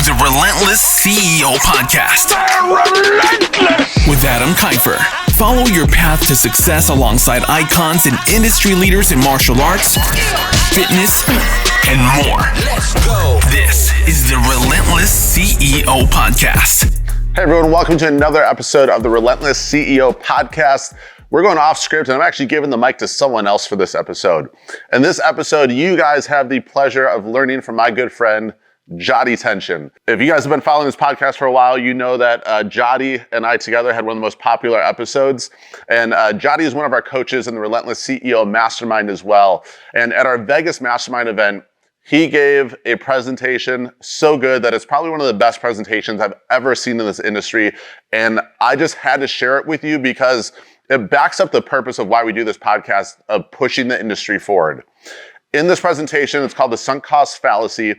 the Relentless CEO Podcast. Relentless! With Adam Kifer. Follow your path to success alongside icons and industry leaders in martial arts, fitness, and more. Let's go. This is the Relentless CEO Podcast. Hey everyone, welcome to another episode of the Relentless CEO Podcast. We're going off script and I'm actually giving the mic to someone else for this episode. In this episode, you guys have the pleasure of learning from my good friend, Tention. If you guys have been following this podcast for a while, you know that Jody and I together had one of the most popular episodes. And Jody is one of our coaches in the Relentless CEO Mastermind as well. And at our Vegas Mastermind event, he gave a presentation so good that it's probably one of the best presentations I've ever seen in this industry. And I just had to share it with you because it backs up the purpose of why we do this podcast of pushing the industry forward. In this presentation, it's called the Sunk Cost Fallacy.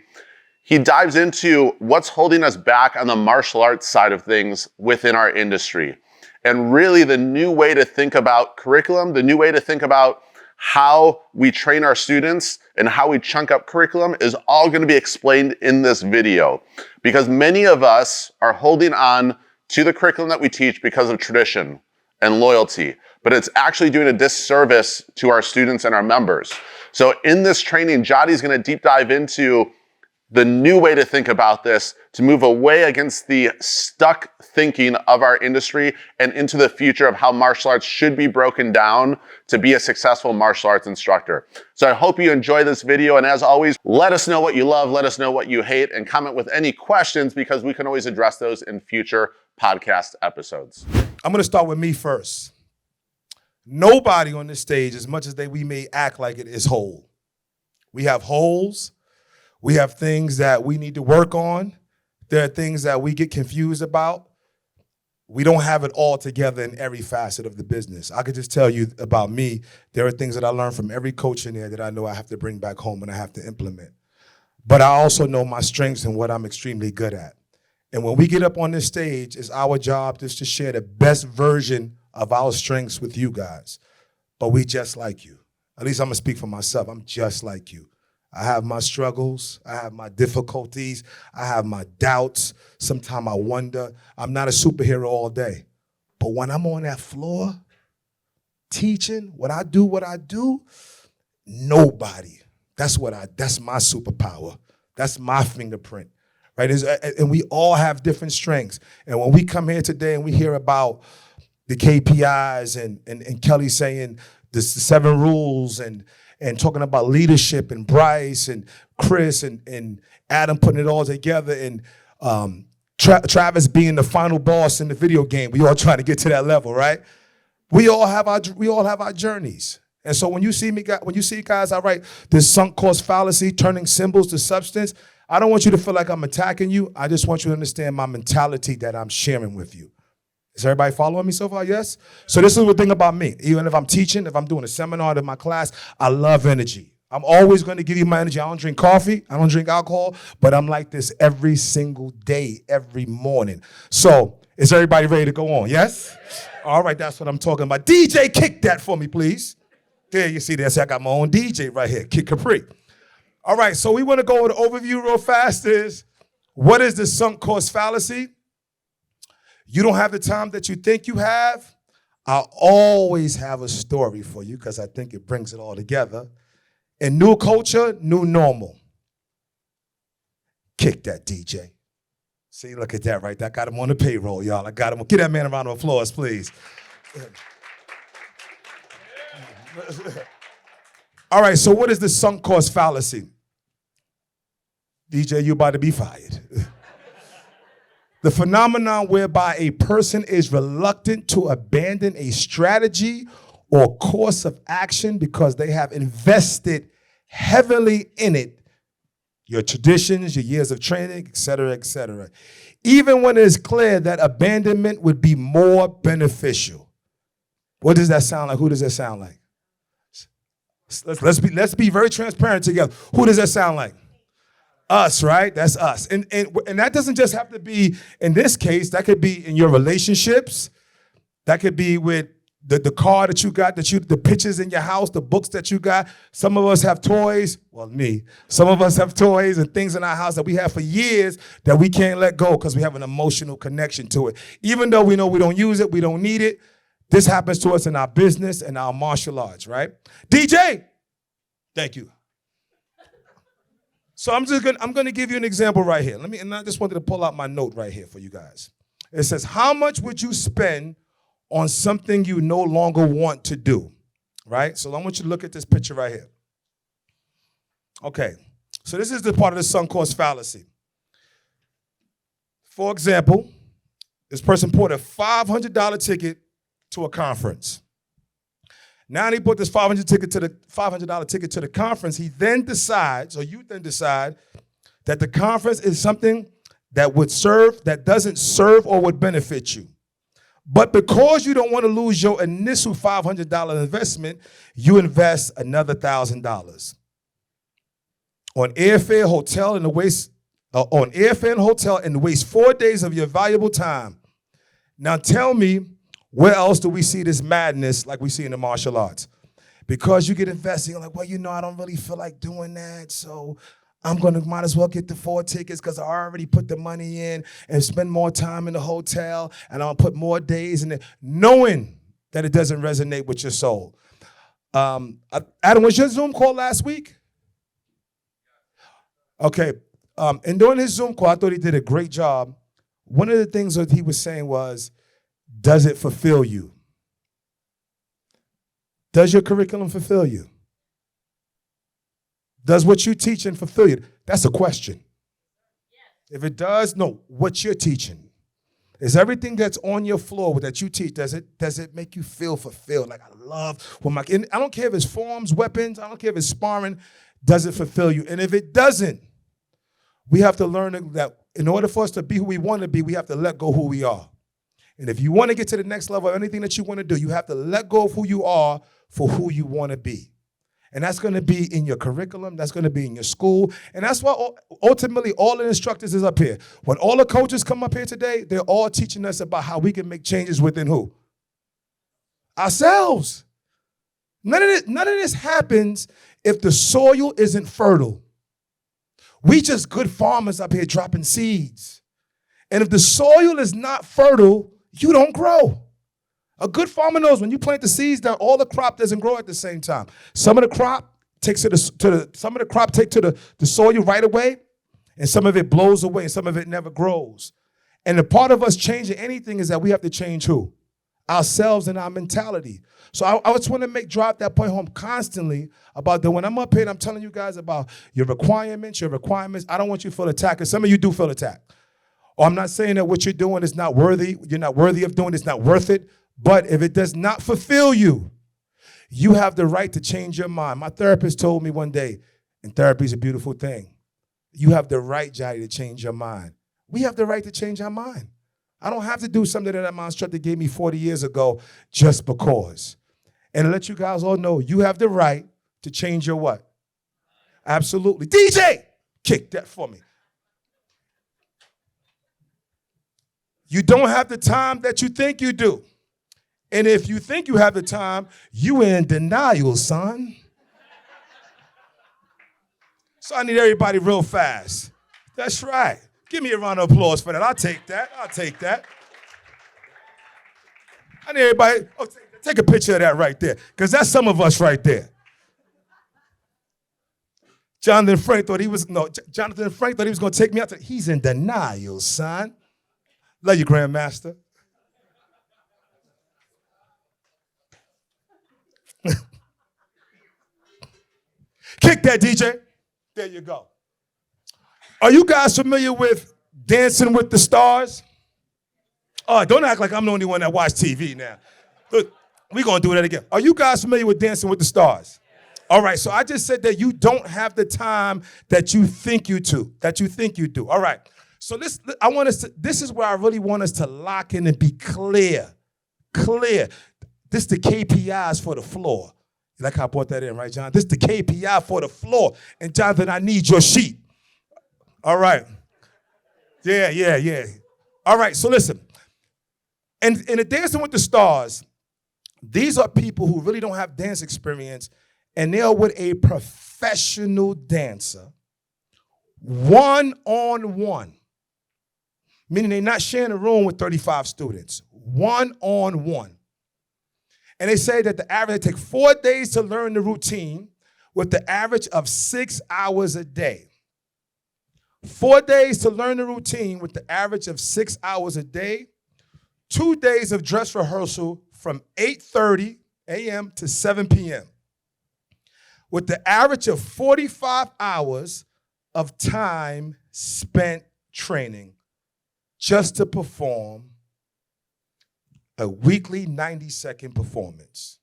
He dives into what's holding us back on the martial arts side of things within our industry. And really the new way to think about curriculum, the new way to think about how we train our students and how we chunk up curriculum is all going to be explained in this video. Because many of us are holding on to the curriculum that we teach because of tradition and loyalty, but it's actually doing a disservice to our students and our members. So in this training, Jody's going to deep dive into the new way to think about this, to move away against the stuck thinking of our industry and into the future of how martial arts should be broken down to be a successful martial arts instructor. So I hope you enjoy this video. And as always, let us know what you love, let us know what you hate, and comment with any questions because we can always address those in future podcast episodes. I'm going to start with me first. Nobody on this stage, as much as we may act like it, is whole. We have holes. We have things that we need to work on. There are things that we get confused about. We don't have it all together in every facet of the business. I could just tell you about me. There are things that I learned from every coach in there that I know I have to bring back home and I have to implement. But I also know my strengths and what I'm extremely good at. And when we get up on this stage, it's our job just to share the best version of our strengths with you guys. But we just like you. At least I'm gonna speak for myself. I'm just like you. I have my struggles, I have my difficulties, I have my doubts. Sometimes I wonder. I'm not a superhero all day. But when I'm on that floor teaching, what I do, nobody. That's my superpower. That's my fingerprint, right? And we all have different strengths. And when we come here today and we hear about the KPIs and Kelly saying the 7 rules and talking about leadership and Bryce and Chris and Adam putting it all together and Travis being the final boss in the video game. We all trying to get to that level, right? We all have our journeys. And so when you see guys, I write this sunk cost fallacy, turning symbols to substance. I don't want you to feel like I'm attacking you. I just want you to understand my mentality that I'm sharing with you. Is everybody following me so far? Yes? So this is the thing about me. Even if I'm teaching, if I'm doing a seminar in my class, I love energy. I'm always going to give you my energy. I don't drink coffee. I don't drink alcohol. But I'm like this every single day, every morning. So is everybody ready to go on? Yes? All right, that's what I'm talking about. DJ, kick that for me, please. There, you see that. See, I got my own DJ right here. Kick Capri. All right, so we want to go with the overview real fast is, what is the sunk cost fallacy? You don't have the time that you think you have. I always have a story for you because I think it brings it all together. And new culture, new normal. Kick that, DJ. See, look at that right there. I got him on the payroll, y'all. I got him. Give that man a round of applause, please. All right, so what is the sunk cost fallacy? DJ, you about to be fired. The phenomenon whereby a person is reluctant to abandon a strategy or course of action because they have invested heavily in it, your traditions, your years of training, et cetera, et cetera. Even when it is clear that abandonment would be more beneficial. What does that sound like? Who does that sound like? Let's be very transparent together. Who does that sound like? Us, right? That's us. And that doesn't just have to be, in this case, that could be in your relationships. That could be with the car that you got, the pictures in your house, the books that you got. Some of us have toys. Well, me. Some of us have toys and things in our house that we have for years that we can't let go because we have an emotional connection to it. Even though we know we don't use it, we don't need it. This happens to us in our business and our martial arts, right? DJ, thank you. So I'm going to give you an example right here. And I just wanted to pull out my note right here for you guys. It says, how much would you spend on something you no longer want to do, right? So I want you to look at this picture right here. Okay, so this is the part of the song called Fallacy. For example, this person bought a $500 ticket to a conference. Now he bought this $500 ticket to the conference. He then decides, or you then decide, that the conference is something that doesn't serve or would benefit you. But because you don't want to lose your initial $500 investment, you invest another $1,000 on airfare, hotel, and waste 4 days of your valuable time. Now tell me, where else do we see this madness like we see in the martial arts? Because you get invested, you're like, well, I don't really feel like doing that, so might as well get the 4 tickets because I already put the money in and spend more time in the hotel and I'll put more days in it, knowing that it doesn't resonate with your soul. Adam, was your Zoom call last week? Okay. And during his Zoom call, I thought he did a great job. One of the things that he was saying was, does it fulfill you? Does your curriculum fulfill you? Does what you teach and fulfill you? That's a question. If it does, no, what you're teaching. Is everything that's on your floor that you teach, does it make you feel fulfilled? Like, I love when I don't care if it's forms, weapons, I don't care if it's sparring, does it fulfill you? And if it doesn't, we have to learn that in order for us to be who we want to be, we have to let go who we are. And if you want to get to the next level of anything that you want to do, you have to let go of who you are for who you want to be. And that's going to be in your curriculum. That's going to be in your school. And that's why ultimately all the instructors is up here. When all the coaches come up here today, they're all teaching us about how we can make changes within who? Ourselves. None of this happens if the soil isn't fertile. We just good farmers up here dropping seeds. And if the soil is not fertile, you don't grow. A good farmer knows when you plant the seeds that all the crop doesn't grow at the same time. Some of the crop takes to the soil right away, and some of it blows away, and some of it never grows. And the part of us changing anything is that we have to change who? Ourselves and our mentality. So I just want to drive that point home constantly about that when I'm up here and I'm telling you guys about your requirements. I don't want you to feel attacked, because some of you do feel attacked. Or I'm not saying that what you're doing is not worthy. You're not worthy of doing it. It's not worth it. But if it does not fulfill you, you have the right to change your mind. My therapist told me one day, and therapy is a beautiful thing, you have the right, Johnny, to change your mind. We have the right to change our mind. I don't have to do something that my instructor gave me 40 years ago just because. And to let you guys all know, you have the right to change your what? Absolutely. DJ, kick that for me. You don't have the time that you think you do. And if you think you have the time, you in denial, son. So I need everybody real fast. That's right. Give me a round of applause for that. I'll take that. I need everybody, take a picture of that right there, because that's some of us right there. Jonathan Frank thought he was going to take me out. He's in denial, son. Love you, Grandmaster. Kick that, DJ. There you go. Are you guys familiar with Dancing with the Stars? Oh, don't act like I'm the only one that watch TV now. Look, we're going to do that again. Are you guys familiar with Dancing with the Stars? All right, so I just said that you don't have the time that you think you do. All right. So this is where I really want us to lock in and be clear. This is the KPIs for the floor. You like how I brought that in, right, John? This is the KPI for the floor. And Jonathan, I need your sheet. All right. Yeah. All right, so listen. And in the Dancing with the Stars, These are people who really don't have dance experience, and they're with a professional dancer, one-on-one, meaning they're not sharing a room with 35 students, one-on-one. And they say that the average, they take 4 days to learn the routine with the average of 6 hours a day. 4 days to learn the routine with the average of 6 hours a day. 2 days of dress rehearsal from 8:30 a.m. to 7 p.m. with the average of 45 hours of time spent training just to perform a weekly 90-second performance.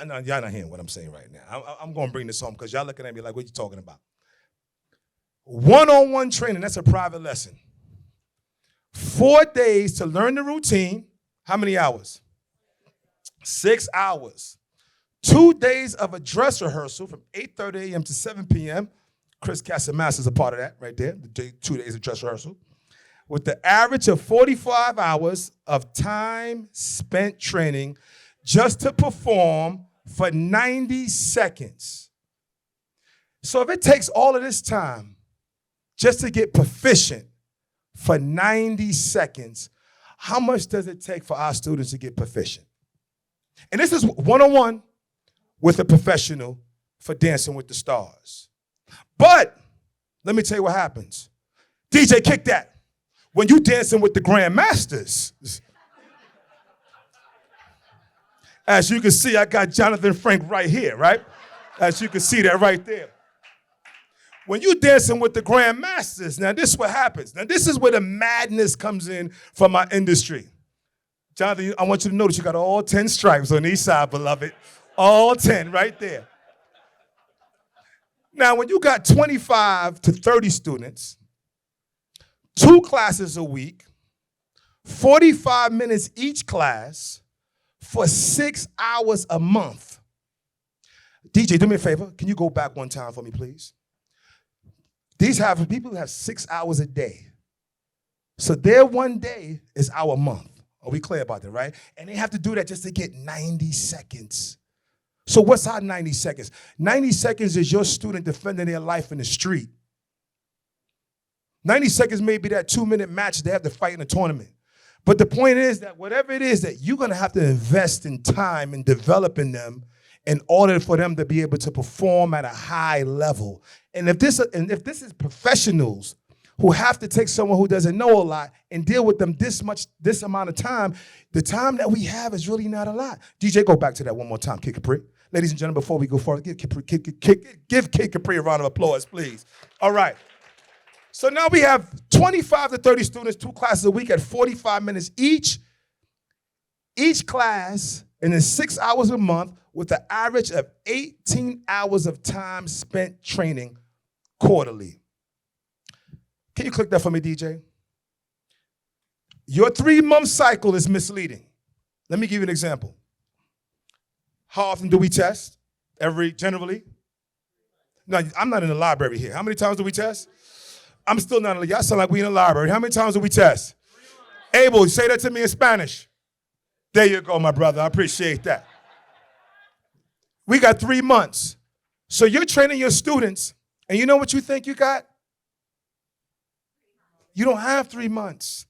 No, y'all not hearing what I'm saying right now. I'm going to bring this home because y'all looking at me like, what you talking about? One-on-one training, that's a private lesson. 4 days to learn the routine. How many hours? 6 hours. 2 days of a dress rehearsal from 8:30 a.m. to 7 p.m. Chris Casamas is a part of that right there, 2 days of dress rehearsal. With the average of 45 hours of time spent training just to perform for 90 seconds. So if it takes all of this time just to get proficient for 90 seconds, how much does it take for our students to get proficient? And this is one-on-one with a professional for Dancing with the Stars. But let me tell you what happens. DJ, kick that. When you dancing with the grandmasters, as you can see, I got Jonathan Frank right here, right? As you can see that right there. When you dancing with the grandmasters, now this is what happens. Now this is where the madness comes in from my industry. Jonathan, I want you to notice you got all 10 stripes on each side, beloved. All 10 right there. Now, when you got 25 to 30 students, 2 classes a week, 45 minutes each class for 6 hours a month. DJ, do me a favor. Can you go back one time for me, please? These people have 6 hours a day. So their 1 day is our month. Are we clear about that, right? And they have to do that just to get 90 seconds. So what's our 90 seconds? 90 seconds is your student defending their life in the street. 90 seconds may be that 2-minute match they have to fight in a tournament. But the point is that whatever it is that you're going to have to invest in time in developing them in order for them to be able to perform at a high level. And if this is professionals who have to take someone who doesn't know a lot and deal with them this amount of time, the time that we have is really not a lot. DJ, go back to that one more time, Kid Capri. Ladies and gentlemen, before we go forward, give Kid Capri a round of applause, please. All right. So now we have 25 to 30 students, 2 classes a week at 45 minutes each. Each class, and then 6 hours a month with an average of 18 hours of time spent training quarterly. Can you click that for me, DJ? Your 3-month cycle is misleading. Let me give you an example. How often do we test? Generally? No, I'm not in the library here. How many times do we test? I'm still not in the, y'all sound like we in the library. How many times do we test? Abel, say that to me in Spanish. There you go, my brother. I appreciate that. We got 3 months. So you're training your students, and you know what you think you got? You don't have 3 months.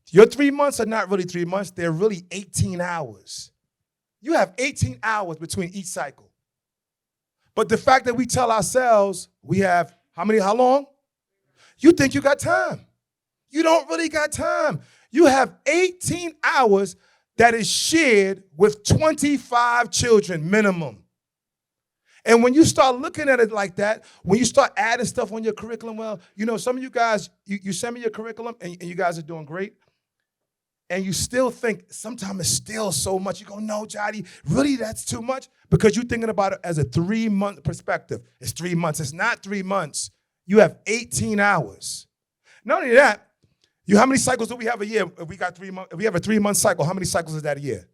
Your 3 months are not really 3 months. They're really 18 hours. You have 18 hours between each cycle. But the fact that we tell ourselves we have, how long? You think you got time. You don't really got time. You have 18 hours that is shared with 25 children minimum. And when you start looking at it like that, when you start adding stuff on your curriculum, well, you know, some of you guys, you send me your curriculum and you guys are doing great. And you still think sometimes it's still so much. You go, no, Jody, really that's too much? Because you're thinking about it as a 3-month perspective. It's 3 months. It's not 3 months. You have 18 hours. Not only that, how many cycles do we have a year? If we got 3 months, if we have a 3-month cycle, how many cycles is that a year?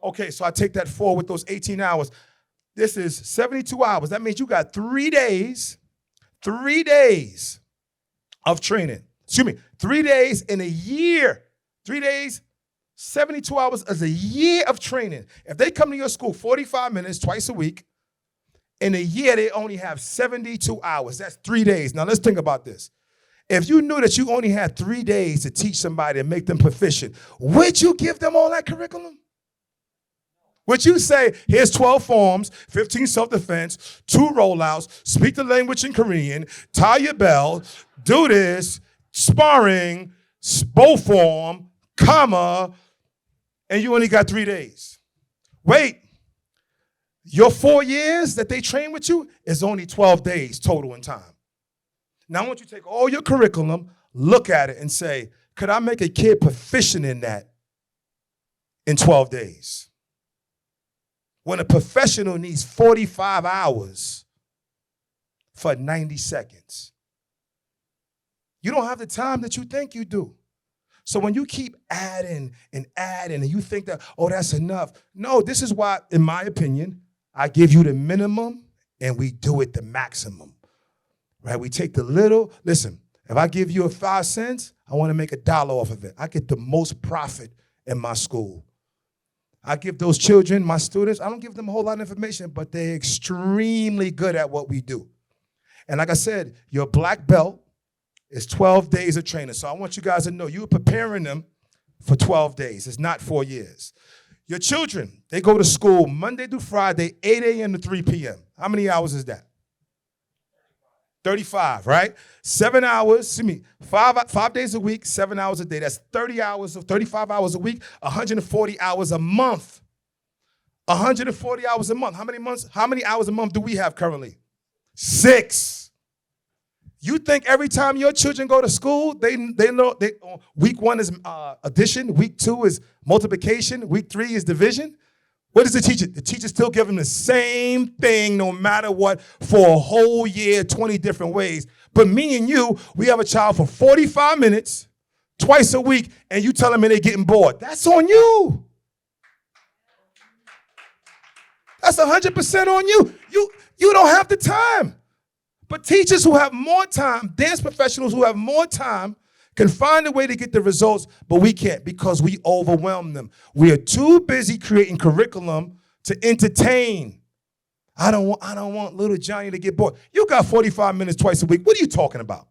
Okay, so I take that 4 with those 18 hours. This is 72 hours. That means you got 3 days of training. 3 days in a year. 3 days, 72 hours is a year of training. If they come to your school 45 minutes twice a week, in a year they only have 72 hours. That's 3 days. Now let's think about this. If you knew that you only had 3 days to teach somebody and make them proficient, would you give them all that curriculum? Would you say, here's 12 forms, 15 self-defense, 2 rollouts, speak the language in Korean, tie your belt, do this, sparring, bow form, comma, and you only got 3 days. Wait, your 4 years that they train with you is only 12 days total in time. Now I want you to take all your curriculum, look at it, and say, could I make a kid proficient in that in 12 days? When a professional needs 45 hours for 90 seconds. You don't have the time that you think you do. So when you keep adding and you think that, oh, that's enough. No, this is why, in my opinion, I give you the minimum and we do it the maximum. Right? We take the little, listen, if I give you 5 cents, I want to make $1 off of it. I get the most profit in my school. I give those children, my students, I don't give them a whole lot of information, but they're extremely good at what we do. And like I said, your black belt is 12 days of training. So I want you guys to know you're preparing them for 12 days. It's not 4 years. Your children, they go to school Monday through Friday, 8 a.m. to 3 p.m. How many hours is that? 35, right? 7 hours, 5 days a week, 7 hours a day. That's 30 hours, 35 hours a week, 140 hours a month. 140 hours a month. How many hours a month do we have currently? 6. You think every time your children go to school, they know week 1 is addition, week 2 is multiplication, week 3 is division? What does the teacher? The teacher still give them the same thing no matter what for a whole year, 20 different ways. But me and you, we have a child for 45 minutes, twice a week, and you tell them they're getting bored. That's on you. That's 100% on you. You don't have the time. But teachers who have more time, dance professionals who have more time, can find a way to get the results, but we can't because we overwhelm them. We are too busy creating curriculum to entertain. I don't want little Johnny to get bored. You got 45 minutes twice a week. What are you talking about?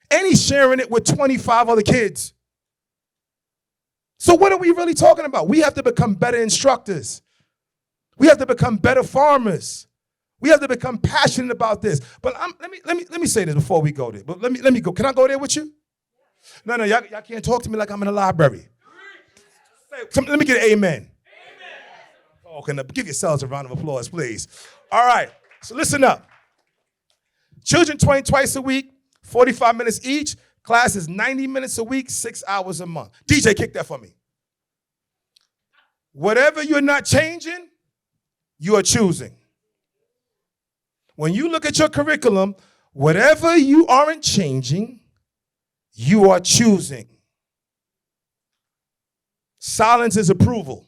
And he's sharing it with 25 other kids. So what are we really talking about? We have to become better instructors. We have to become better farmers. We have to become passionate about this. But let me say this before we go there. But let me go. Can I go there with you? No, y'all can't talk to me like I'm in a library. Let me get an amen. Oh, can give yourselves a round of applause, please. All right. So listen up. Children train twice a week, 45 minutes each. Class is 90 minutes a week, 6 hours a month. DJ, kick that for me. Whatever you're not changing, you are choosing. When you look at your curriculum, whatever you aren't changing, you are choosing. Silence is approval.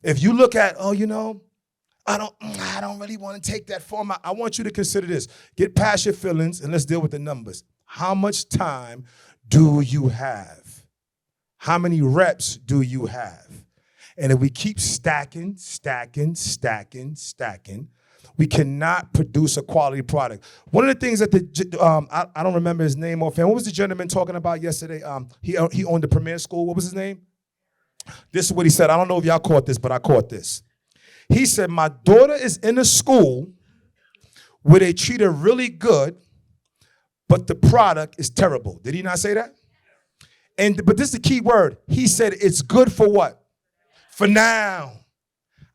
If you look at, I don't really want to take that form. I want you to consider this. Get past your feelings and let's deal with the numbers. How much time do you have? How many reps do you have? And if we keep stacking, we cannot produce a quality product. One of the things that I don't remember his name offhand. What was the gentleman talking about yesterday? He owned the Premier School. What was his name? This is what he said. I don't know if y'all caught this, but I caught this. He said, my daughter is in a school where they treat her really good, but the product is terrible. Did he not say that? But this is the key word. He said it's good for what? For now.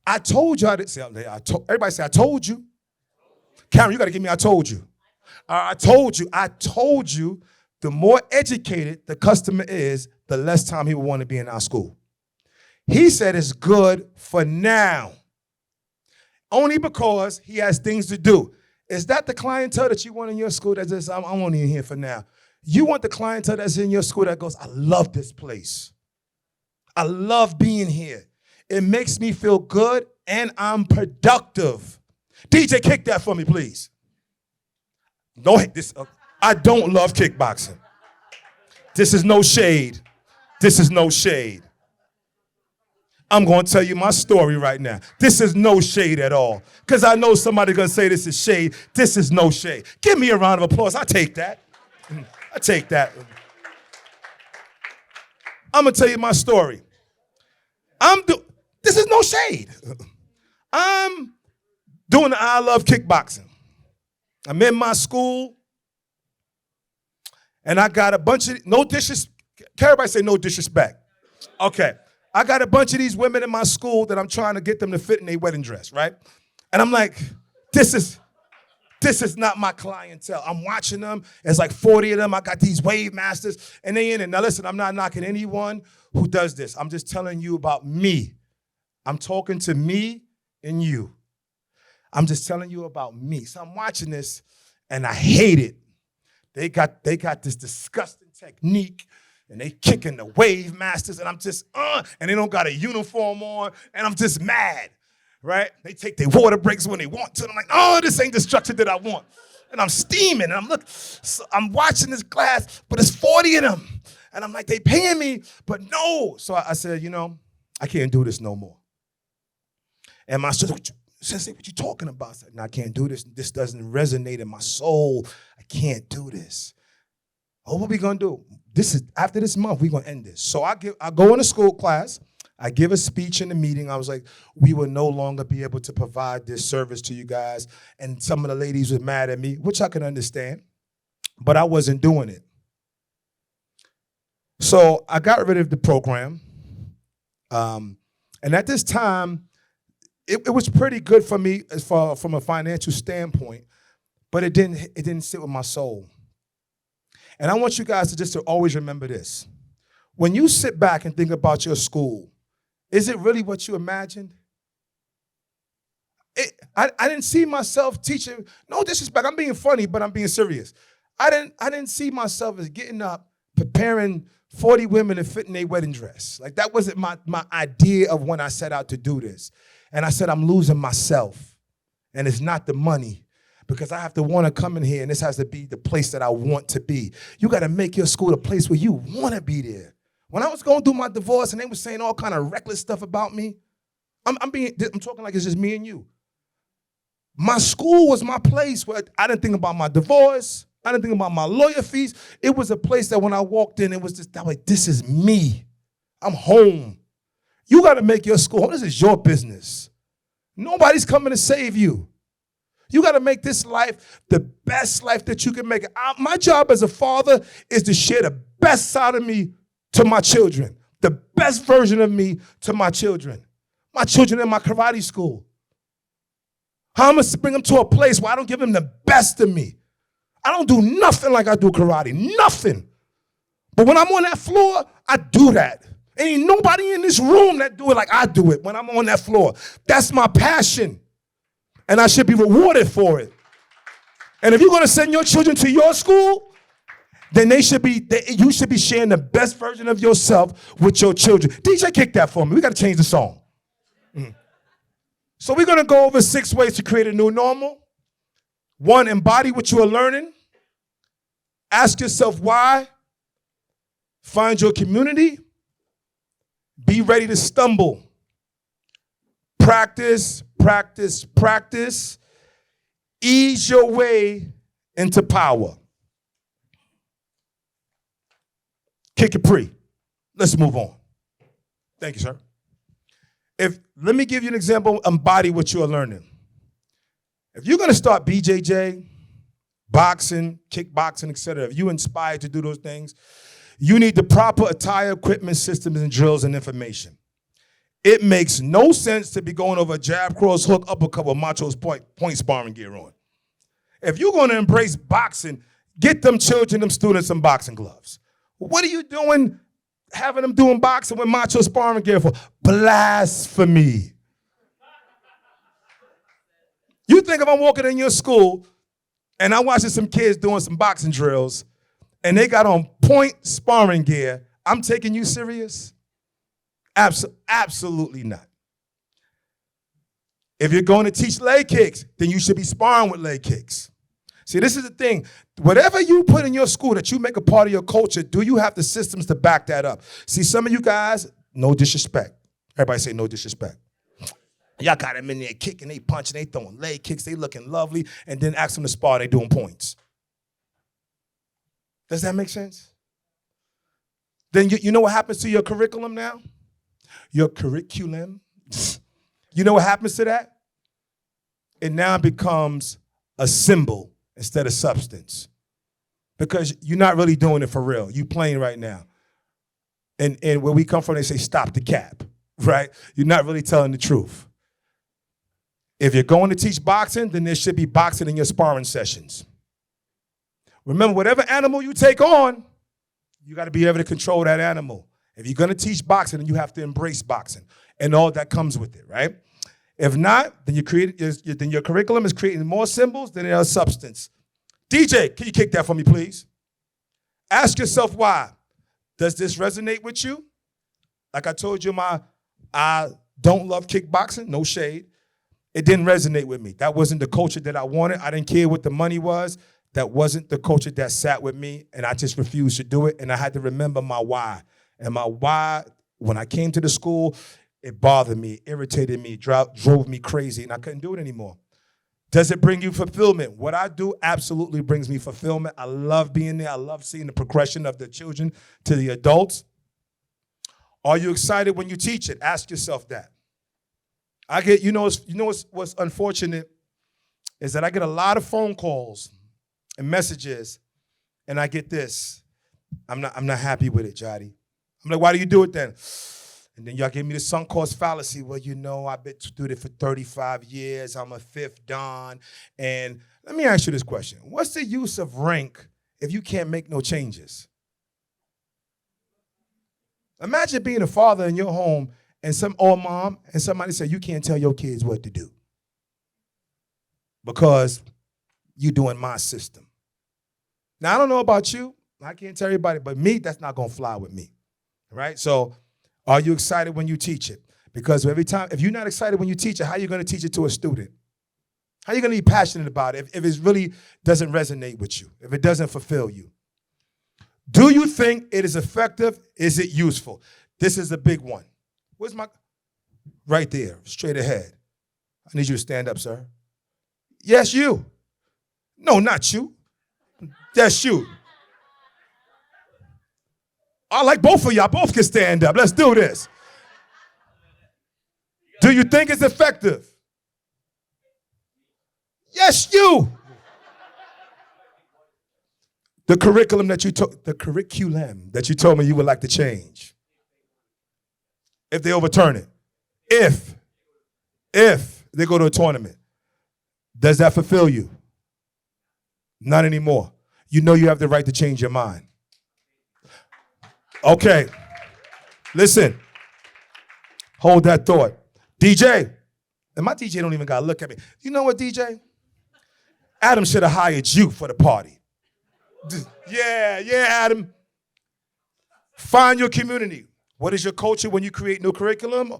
I told you. Everybody say, I told you. Cameron, you got to give me, I told you. I told you, the more educated the customer is, the less time he will want to be in our school. He said it's good for now. Only because he has things to do. Is that the clientele that you want in your school that says, I'm only in here for now? You want the clientele that's in your school that goes, I love this place. I love being here. It makes me feel good and I'm productive. DJ, kick that for me, please. No, I don't love kickboxing. This is no shade. This is no shade. I'm going to tell you my story right now. This is no shade at all. Because I know somebody's going to say this is shade. This is no shade. Give me a round of applause. I take that. I take that. I'm going to tell you my story. This is no shade. I'm doing the I Love Kickboxing. I'm in my school, and I got a bunch of, no disrespect. Can everybody say no disrespect? Okay. I got a bunch of these women in my school that I'm trying to get them to fit in their wedding dress, right? And I'm like, this is not my clientele. I'm watching them. There's like 40 of them. I got these wave masters, and they in it. Now listen, I'm not knocking anyone who does this. I'm just telling you about me. I'm talking to me and you. I'm just telling you about me. So I'm watching this, and I hate it. They got this disgusting technique, and they kicking the wave masters, and I'm just, and they don't got a uniform on, and I'm just mad, right? They take their water breaks when they want to, and I'm like, oh, this ain't the structure that I want. And I'm steaming, and I'm watching this class, but it's 40 of them. And I'm like, they paying me, but no. So I said, I can't do this no more. And my sister, Sensei, what you talking about? I said, no, I can't do this. This doesn't resonate in my soul. I can't do this. Oh, what we gonna do? After this month, we gonna end this. So I go in a school class. I give a speech in the meeting. I was like, we will no longer be able to provide this service to you guys. And some of the ladies were mad at me, which I can understand, but I wasn't doing it. So I got rid of the program. And at this time, it was pretty good for me from a financial standpoint, but it didn't sit with my soul. And I want you guys to always remember this. When you sit back and think about your school, is it really what you imagined? I didn't see myself teaching, no disrespect, I'm being funny, but I'm being serious. I didn't see myself as getting up, preparing 40 women to fit in their wedding dress. Like that wasn't my idea of when I set out to do this. And I said, I'm losing myself. And it's not the money, because I have to want to come in here, and this has to be the place that I want to be. You got to make your school the place where you want to be there. When I was going through my divorce and they were saying all kind of reckless stuff about me, I'm talking like it's just me and you. My school was my place where I didn't think about my divorce. I didn't think about my lawyer fees. It was a place that when I walked in, it was just that like, this is me. I'm home. You got to make your school. This is your business. Nobody's coming to save you. You got to make this life the best life that you can make it. My job as a father is to share the best side of me to my children, the best version of me to my children. My children in my karate school. How I'm going to bring them to a place where I don't give them the best of me. I don't do nothing like I do karate, nothing. But when I'm on that floor, I do that. Ain't nobody in this room that do it like I do it when I'm on that floor. That's my passion. And I should be rewarded for it. And if you're going to send your children to your school, then you should be sharing the best version of yourself with your children. DJ, kick that for me. We got to change the song. So we're going to go over 6 ways to create a new normal. 1, embody what you are learning. Ask yourself why. Find your community. Be ready to stumble. Practice, practice, practice. Ease your way into power. Kick it pre. Let's move on. Thank you, sir. Let me give you an example. Embody what you are learning. If you're going to start BJJ, boxing, kickboxing, etc., if you're inspired to do those things, you need the proper attire, equipment, systems, and drills and information. It makes no sense to be going over a jab, cross, hook, uppercut with Macho's point sparring gear on. If you're going to embrace boxing, get them children, them students, some boxing gloves. What are you doing having them doing boxing with Macho sparring gear for? Blasphemy. You think if I'm walking in your school and I'm watching some kids doing some boxing drills and they got on point sparring gear, I'm taking you serious? Absolutely not. If you're going to teach leg kicks, then you should be sparring with leg kicks. See, this is the thing. Whatever you put in your school that you make a part of your culture, do you have the systems to back that up? See, some of you guys, no disrespect. Everybody say no disrespect. Y'all got them in there kicking, they punching, they throwing leg kicks, they looking lovely, and then ask them to spar, they doing points. Does that make sense? Then you know what happens to your curriculum now? Your curriculum. You know what happens to that? It now becomes a symbol instead of substance. Because you're not really doing it for real. You playing right now. And where we come from, they say, stop the cap, right? You're not really telling the truth. If you're going to teach boxing, then there should be boxing in your sparring sessions. Remember, whatever animal you take on, you got to be able to control that animal. If you're going to teach boxing, then you have to embrace boxing and all that comes with it, right? If not, then your curriculum is creating more symbols than it is substance. DJ, can you kick that for me, please? Ask yourself why. Does this resonate with you? Like I told you, I don't love kickboxing, no shade. It didn't resonate with me. That wasn't the culture that I wanted. I didn't care what the money was. That wasn't the culture that sat with me, and I just refused to do it, and I had to remember my why. And my why, when I came to the school, it bothered me, irritated me, drove me crazy, and I couldn't do it anymore. Does it bring you fulfillment? What I do absolutely brings me fulfillment. I love being there. I love seeing the progression of the children to the adults. Are you excited when you teach it? Ask yourself that. What's unfortunate is that I get a lot of phone calls and messages, and I get this. I'm not happy with it, Jody. I'm like, why do you do it then? And then y'all gave me the sunk cost fallacy. Well, I've been doing it for 35 years. I'm a fifth Don. And let me ask you this question. What's the use of rank if you can't make no changes? Imagine being a father in your home or mom, and somebody say, you can't tell your kids what to do because you're doing my system. Now, I don't know about you. I can't tell everybody, but me, that's not going to fly with me, right? So are you excited when you teach it? Because every time, if you're not excited when you teach it, how are you going to teach it to a student? How are you going to be passionate about it if it really doesn't resonate with you, if it doesn't fulfill you? Do you think it is effective? Is it useful? This is a big one. Where's my, right there, straight ahead. I need you to stand up, sir. Yes, you. No, not you. That's you. I like both of y'all. Both can stand up. Let's do this. Do you think it's effective? Yes, you. The curriculum that you told me you would like to change. If they overturn it. If they go to a tournament. Does that fulfill you? Not anymore. You know you have the right to change your mind. Okay. Listen. Hold that thought. DJ. And my DJ don't even got to look at me. You know what, DJ? Adam should have hired you for the party. Yeah, Adam. Find your community. What is your culture when you create new curriculum?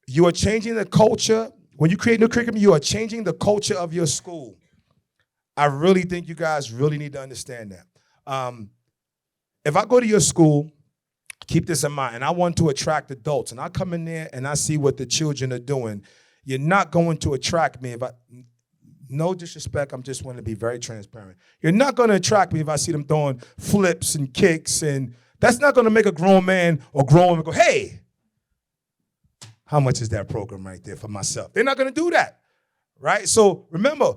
You are changing the culture. When you create new curriculum, you are changing the culture of your school. I really think you guys really need to understand that. If I go to your school, keep this in mind, and I want to attract adults, and I come in there and I see what the children are doing, you're not going to attract me no disrespect, I'm just want to be very transparent. You're not going to attract me if I see them throwing flips and kicks, and that's not going to make a grown man or grown woman go, hey, how much is that program right there for myself? They're not going to do that, right? So remember,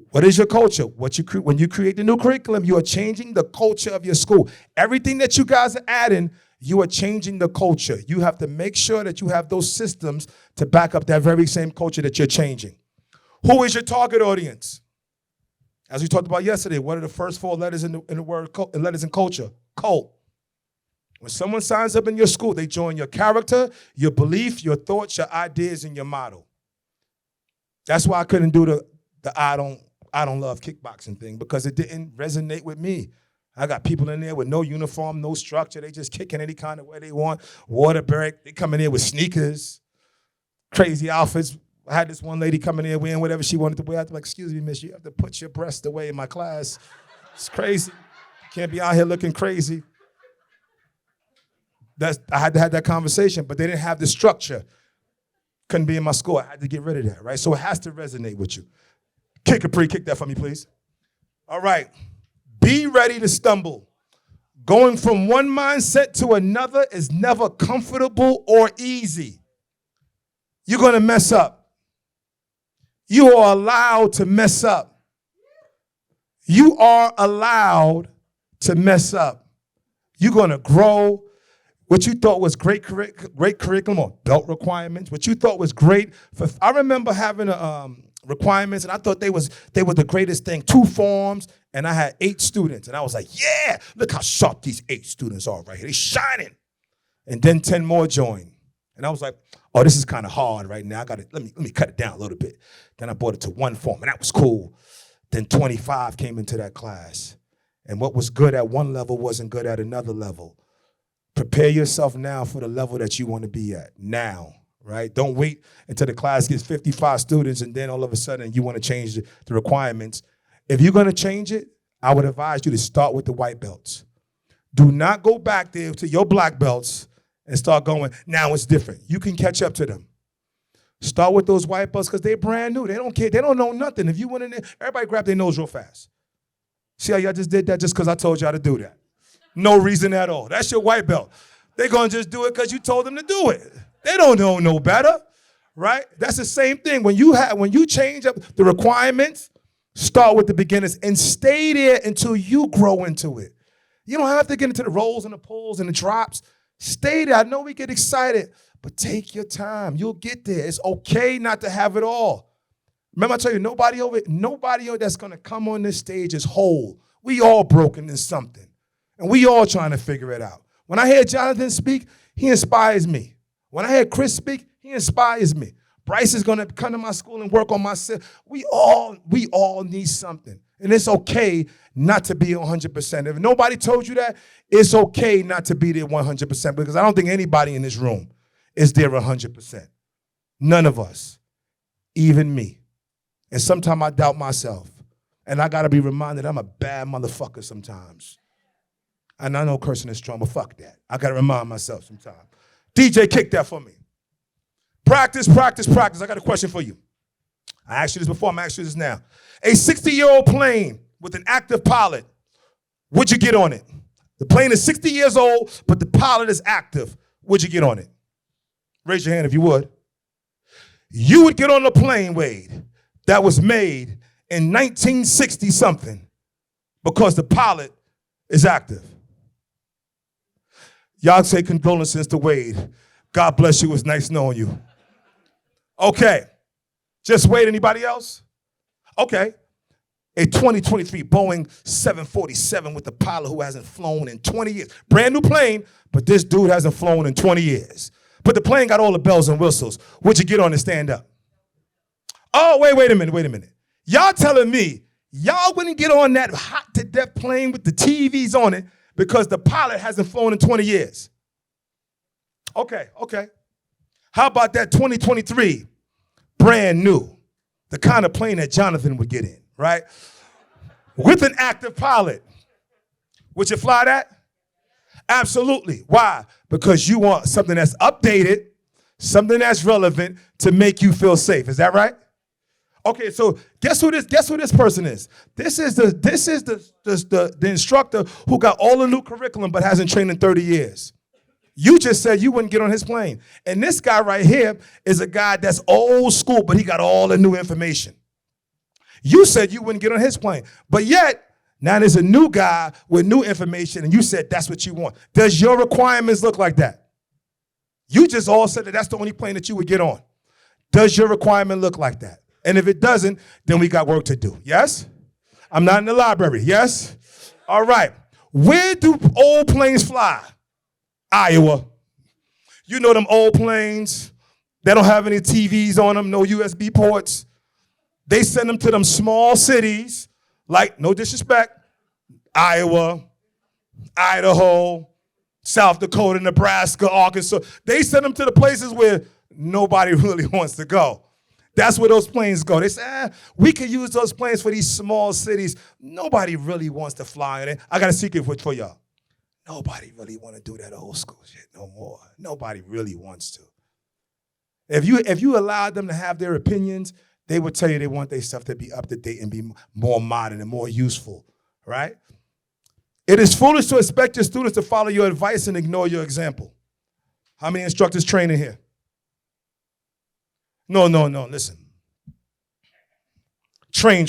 what is your culture? When you create the new curriculum, you are changing the culture of your school. Everything that you guys are adding, you are changing the culture. You have to make sure that you have those systems to back up that very same culture that you're changing. Who is your target audience? As we talked about yesterday, what are the first four letters in the word letters in culture? Cult. When someone signs up in your school, they join your character, your belief, your thoughts, your ideas, and your model. That's why I couldn't do the I don't love kickboxing thing, because it didn't resonate with me. I got people in there with no uniform, no structure. They just kicking any kind of way they want. Water break. They come in there with sneakers, crazy outfits. I had this one lady coming in wearing whatever she wanted to wear. I was like, excuse me, miss, you have to put your breast away in my class. It's crazy. You can't be out here looking crazy. I had to have that conversation, but they didn't have the structure. Couldn't be in my school. I had to get rid of that, right? So it has to resonate with you. Kick that for me, please. All right. Be ready to stumble. Going from one mindset to another is never comfortable or easy. You're going to mess up. You are allowed to mess up. You are allowed to mess up. You're going to grow. What you thought was great curriculum or belt requirements, what you thought was great. I remember having requirements, and I thought they were the greatest thing. 2 forms, and I had 8 students. And I was like, yeah, look how sharp these 8 students are right here. They shining. And then 10 more joined. And I was like, oh, this is kind of hard right now. Let me cut it down a little bit. Then I brought it to 1 form, and that was cool. Then 25 came into that class. And what was good at one level wasn't good at another level. Prepare yourself now for the level that you want to be at now, right? Don't wait until the class gets 55 students and then all of a sudden you want to change the requirements. If you're going to change it, I would advise you to start with the white belts. Do not go back there to your black belts and start going, now it's different. You can catch up to them. Start with those white belts because they're brand new. They don't care. They don't know nothing. If you went in there, everybody grab their nose real fast. See how y'all just did that just because I told y'all to do that? No reason at all. That's your white belt. They're going to just do it because you told them to do it. They don't know no better, right? That's the same thing. When you change up the requirements, start with the beginners and stay there until you grow into it. You don't have to get into the rolls and the pulls and the drops. Stay there. I know we get excited, but take your time. You'll get there. It's okay not to have it all. Remember I tell you, nobody over that's going to come on this stage is whole. We all broken in something. And we all trying to figure it out. When I hear Jonathan speak, he inspires me. When I hear Chris speak, he inspires me. Bryce is going to come to my school and work on myself. We all need something. And it's okay not to be 100%. If nobody told you that, it's okay not to be there 100% because I don't think anybody in this room is there 100%. None of us, even me. And sometimes I doubt myself. And I got to be reminded I'm a bad motherfucker sometimes. And I know cursing is strong, but fuck that. I got to remind myself sometimes. DJ, kick that for me. Practice, practice, practice. I got a question for you. I asked you this before. I'm asking you this now. A 60-year-old plane with an active pilot, would you get on it? The plane is 60 years old, but the pilot is active. Would you get on it? Raise your hand if you would. You would get on the plane, Wade, that was made in 1960-something because the pilot is active. Y'all say condolences to Wade. God bless you. It was nice knowing you. Okay. Just Wade. Anybody else? Okay. A 2023 Boeing 747 with a pilot who hasn't flown in 20 years. Brand new plane, but this dude hasn't flown in 20 years. But the plane got all the bells and whistles. Would you get on and stand up? Oh, wait a minute. Y'all telling me y'all wouldn't get on that hot to death plane with the TVs on it because the pilot hasn't flown in 20 years. Okay. How about that 2023, brand new, the kind of plane that Jonathan would get in, right? With an active pilot. Would you fly that? Absolutely. Why? Because you want something that's updated, something that's relevant to make you feel safe. Is that right? Okay, so guess who this person is? This is the instructor who got all the new curriculum but hasn't trained in 30 years. You just said you wouldn't get on his plane. And this guy right here is a guy that's old school, but he got all the new information. You said you wouldn't get on his plane. But yet, now there's a new guy with new information, and you said that's what you want. Does your requirements look like that? You just all said that that's the only plane that you would get on. Does your requirement look like that? And if it doesn't, then we got work to do. Yes? I'm not in the library. Yes? All right. Where do old planes fly? Iowa. You know them old planes. They don't have any TVs on them, no USB ports. They send them to them small cities, like, no disrespect, Iowa, Idaho, South Dakota, Nebraska, Arkansas. They send them to the places where nobody really wants to go. That's where those planes go. They say, we could use those planes for these small cities. Nobody really wants to fly in it. I got a secret for y'all. Nobody really want to do that old school shit no more. Nobody really wants to. If you allowed them to have their opinions, they would tell you they want their stuff to be up to date and be more modern and more useful, right? It is foolish to expect your students to follow your advice and ignore your example. How many instructors train in here? No, listen. Train.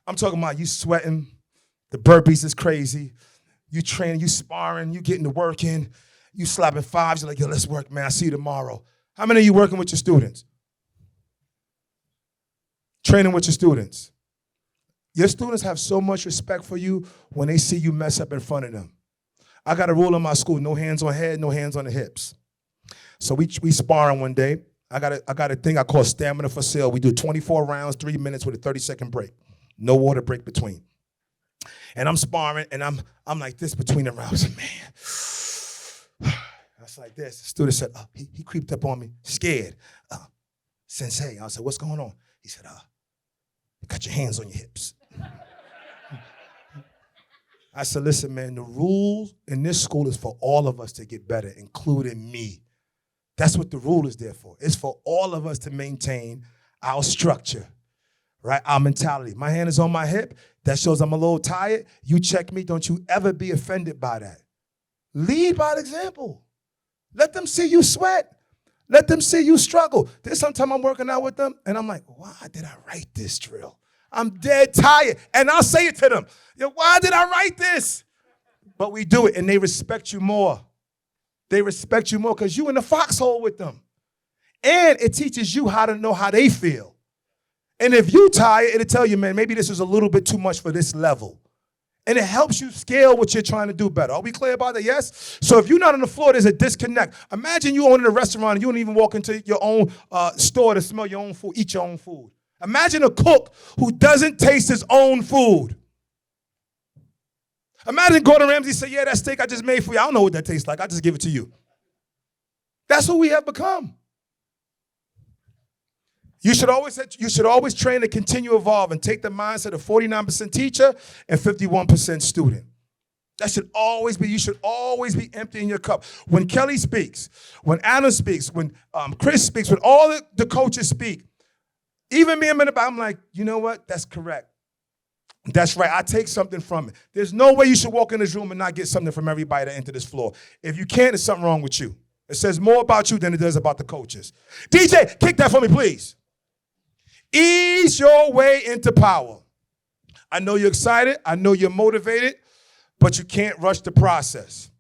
I'm talking about you sweating, the burpees is crazy, you training, you sparring, you getting the work in, you slapping fives, you're like, yo, let's work, man, I'll see you tomorrow. How many of you working with your students? Training with your students. Your students have so much respect for you when they see you mess up in front of them. I got a rule in my school, no hands on head, no hands on the hips. So we sparring one day. I got a thing I call stamina for sale. We do 24 rounds, 3 minutes with a 30-second break. No water break between. And I'm sparring, and I'm like this between the rounds. Man, that's like this. The student said, he creeped up on me, scared. Sensei, I said, what's going on? He said, you got your hands on your hips. I said, listen, man, the rule in this school is for all of us to get better, including me. That's what the rule is there for. It's for all of us to maintain our structure, right? Our mentality. My hand is on my hip. That shows I'm a little tired. You check me. Don't you ever be offended by that. Lead by example. Let them see you sweat. Let them see you struggle. There's sometimes I'm working out with them, and I'm like, why did I write this drill? I'm dead tired. And I'll say it to them. Yo, why did I write this? But we do it, and they respect you more. They respect you more because you in the foxhole with them. And it teaches you how to know how they feel. And if you tired, it'll tell you, man, maybe this is a little bit too much for this level. And it helps you scale what you're trying to do better. Are we clear about that? Yes? So if you're not on the floor, there's a disconnect. Imagine you owning a restaurant and you don't even walk into your own store to smell your own food, eat your own food. Imagine a cook who doesn't taste his own food. Imagine Gordon Ramsay say, yeah, that steak I just made for you, I don't know what that tastes like. I just give it to you. That's who we have become. You should always train to continue evolve and take the mindset of 49% teacher and 51% student. That should always be, you should always be emptying your cup. When Kelly speaks, when Adam speaks, when Chris speaks, when all the coaches speak, even me, I'm like, you know what? That's correct. That's right. I take something from it. There's no way you should walk in this room and not get something from everybody that enter this floor. If you can't, there's something wrong with you. It says more about you than it does about the coaches. DJ, kick that for me, please. Ease your way into power. I know you're excited. I know you're motivated, but you can't rush the process.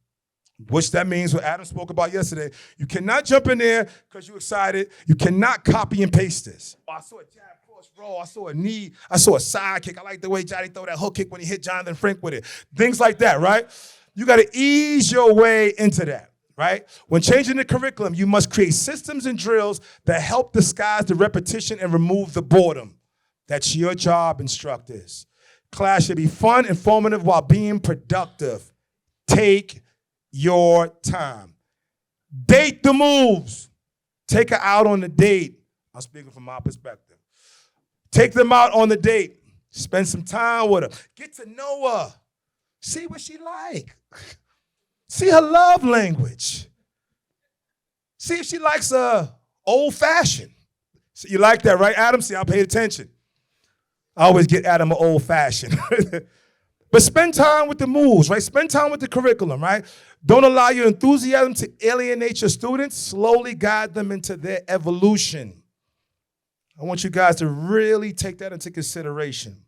Which that means what Adam spoke about yesterday. You cannot jump in there because you're excited. You cannot copy and paste this. Oh, I saw a jab cross roll. I saw a knee. I saw a side kick. I like the way Johnny throw that hook kick when he hit Jonathan Frank with it. Things like that, right? You got to ease your way into that, right? When changing the curriculum, you must create systems and drills that help disguise the repetition and remove the boredom. That's your job, instructors. Class should be fun, informative, while being productive. Take your time. Date the moves. Take her out on the date. I'm speaking from my perspective. Take them out on the date. Spend some time with her. Get to know her. See what she like. See her love language. See if she likes old-fashioned. So you like that, right, Adam? See, I paid attention. I always get Adam an old-fashioned. But spend time with the moves, right? Spend time with the curriculum, right? Don't allow your enthusiasm to alienate your students. Slowly guide them into their evolution. I want you guys to really take that into consideration.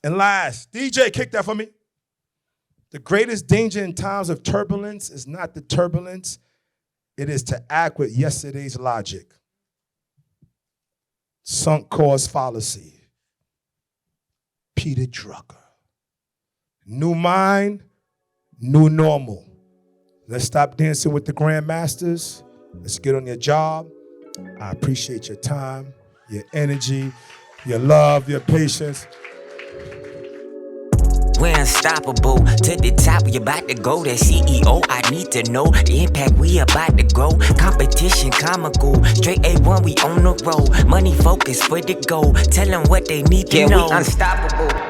And last, DJ, kick that for me. The greatest danger in times of turbulence is not the turbulence. It is to act with yesterday's logic. Sunk cost fallacy. Peter Drucker. New mind, new normal. Let's stop dancing with the grandmasters. Let's get on your job. I appreciate your time, your energy, your love, your patience. We're unstoppable. To the top, we about to go. That CEO, I need to know. The impact, we about to grow. Competition, comical. Straight A1, we on the road. Money focus for the goal. Tell them what they need to know. We unstoppable.